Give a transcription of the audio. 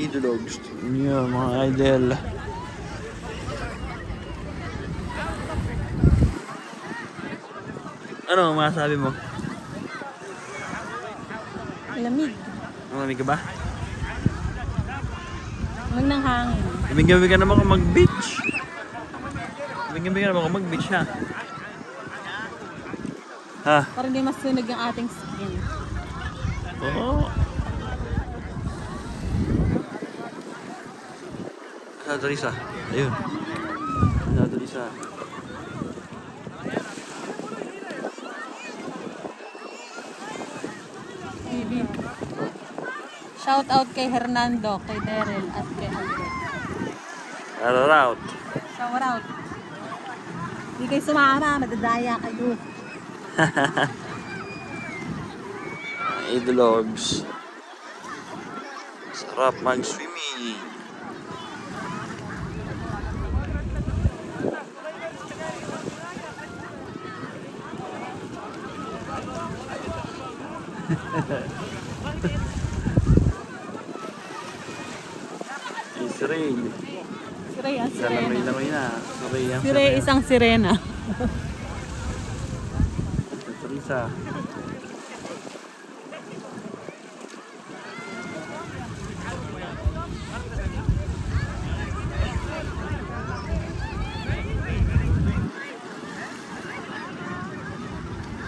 idologs. Yun, mga idol. Ano masasabi mo? Lamig. Malamig ka ba? Lamig ng hangin. Gabi-gabi ka naman kung mag-beach. Gabi-gabi ka naman kung mag-beach, ha? Ha? Para hindi masunog yung ating skin. Oo. Sa Teresa. Ayun. Sa Teresa. Bibi. Shout out kay Hernando, kay Daryl, at kay Albert. Out. Shout out. Hindi kayo sumama, madadaya kayo. Idologs. Sarap mag-swimming. Si Ray. Si Ray, ang sirena. Lamay na. Si Ray ang Si Ray, isang sirena. Teresa.